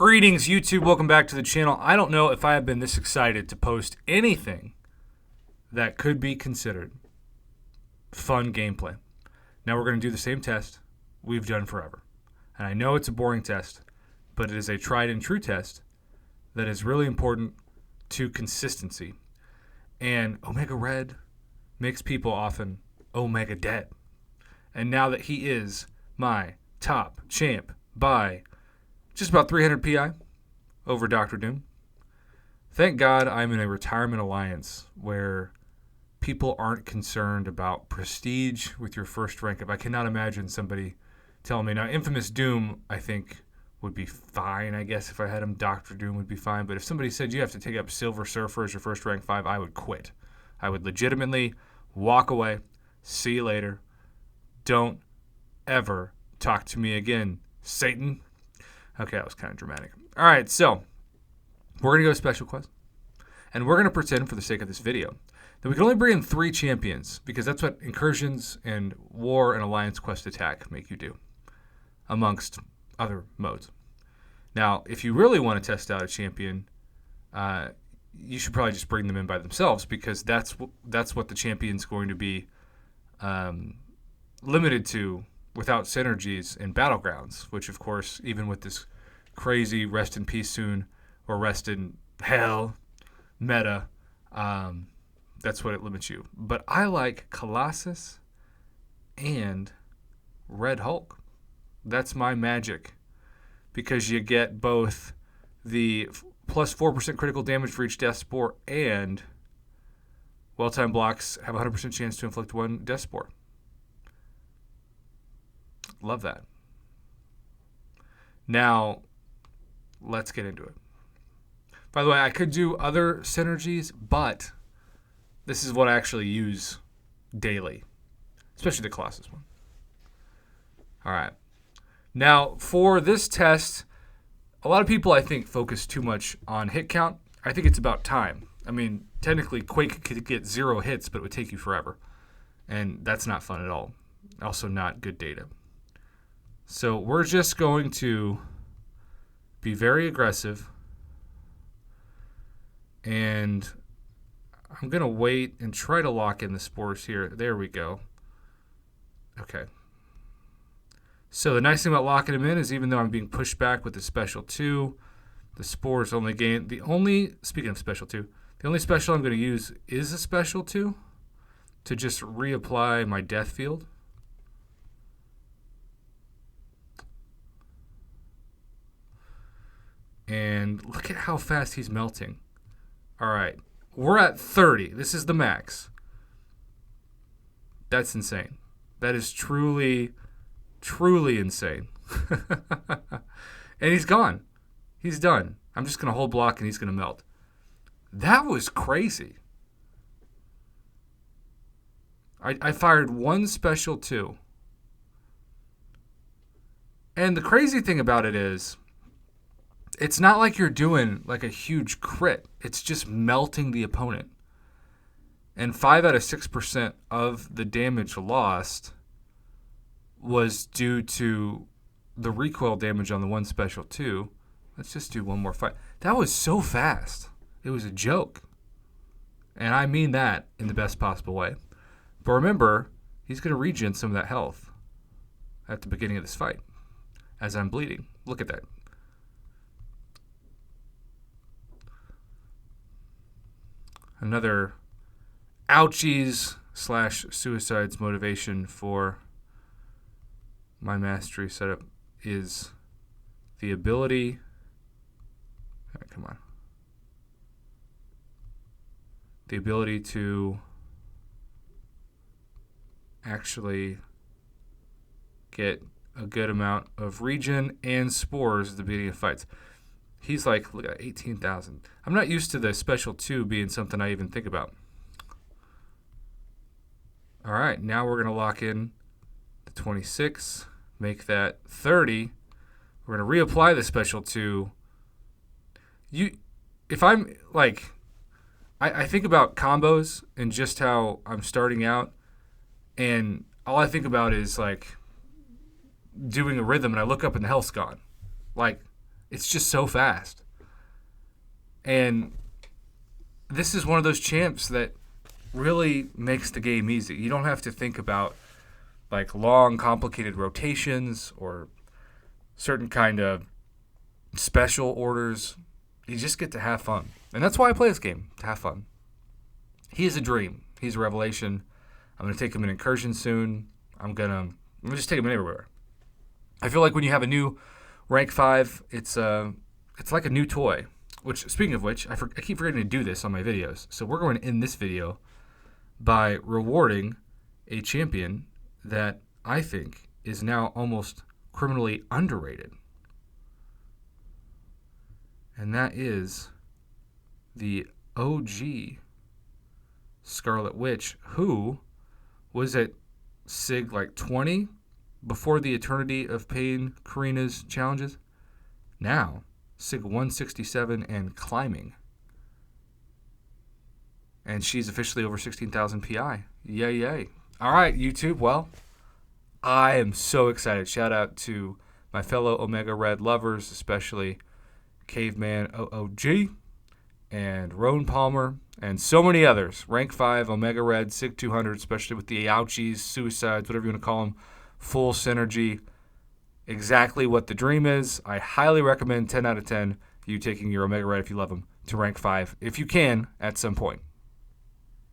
Greetings, YouTube. Welcome back to the channel. I don't know if I have been this excited to post anything that could be considered fun gameplay. Now we're going to do the same test we've done forever. And I know it's a boring test, but it is a tried and true test that is really important to consistency. And Omega Red makes people often Omega Dead. And now that he is my top champ by just about 300 PI over Dr. Doom. Thank God I'm in a retirement alliance where people aren't concerned about prestige with your first rank. If I cannot imagine somebody telling me, now Infamous Doom I think would be fine, I guess if I had him. Dr. Doom would be fine. But if somebody said you have to take up Silver Surfer as your first rank 5, I would quit. I would legitimately walk away. See you later. Don't ever talk to me again, Satan. Okay, that was kind of dramatic. All right, so we're going to go to Special Quest. And we're going to pretend, for the sake of this video, that we can only bring in 3 champions, because that's what incursions and war and alliance quest attack make you do, amongst other modes. Now, if you really want to test out a champion, you should probably just bring them in by themselves, because that's what the champion's going to be limited to without synergies in Battlegrounds, which, of course, even with this crazy rest in peace soon or rest in hell meta, that's what it limits you. But I like Colossus and Red Hulk. That's my magic, because you get both the plus 4% critical damage for each death spore, and well-timed blocks have a 100% chance to inflict 1 death spore. Love that. Now, let's get into it. By the way, I could do other synergies, but this is what I actually use daily, especially the Colossus one. All right. Now, for this test, a lot of people, I think, focus too much on hit count. I think it's about time. I mean, technically, Quake could get 0 hits, but it would take you forever. And that's not fun at all. Also not good data. So we're just going to be very aggressive, and I'm going to wait and try to lock in the spores here. There we go. Okay. So the nice thing about locking them in is, even though I'm being pushed back with the special 2, the spores only gain speaking of special 2, the only special I'm going to use is a special 2 to just reapply my death field. And look at how fast he's melting. All right. We're at 30. This is the max. That's insane. That is truly, truly insane. And he's gone. He's done. I'm just going to hold block and he's going to melt. That was crazy. I fired 1 special 2. And the crazy thing about it is, it's not like you're doing like a huge crit. It's just melting the opponent. And 5 out of 6% of the damage lost was due to the recoil damage on the 1 special 2. Let's just do one more fight. That was so fast. It was a joke. And I mean that in the best possible way. But remember, he's going to regen some of that health at the beginning of this fight as I'm bleeding. Look at that. Another ouchies / suicides motivation for my mastery setup is the ability. All right, come on. The ability to actually get a good amount of regen and spores at the beginning of fights. He's like, look at 18,000. I'm not used to the special 2 being something I even think about. All right, now we're going to lock in the 26, make that 30. We're going to reapply the special 2. If I'm like, I think about combos and just how I'm starting out, and all I think about is like doing a rhythm, and I look up and the health's gone. Like, It's just so fast. And this is one of those champs that really makes the game easy. You don't have to think about like long, complicated rotations or certain kind of special orders. You just get to have fun. And that's why I play this game, to have fun. He is a dream. He's a revelation. I'm going to take him in incursion soon. I'm going to just take him everywhere. I feel like when you have a new rank 5, it's like a new toy. Which, speaking of which, I keep forgetting to do this on my videos. So we're going to end this video by rewarding a champion that I think is now almost criminally underrated. And that is the OG Scarlet Witch, who was at SIG like 20 before the Eternity of Pain Karina's challenges. Now, SIG 167 and climbing. And she's officially over 16,000 PI. Yay, yay. All right, YouTube. Well, I am so excited. Shout out to my fellow Omega Red lovers, especially Caveman OOG and Roan Palmer and so many others. Rank 5, Omega Red, SIG 200, especially with the ouchies, suicides, whatever you want to call them. Full synergy. Exactly what the dream is. I highly recommend 10 out of 10 you taking your Omega Red if you love them to rank 5 if you can at some point.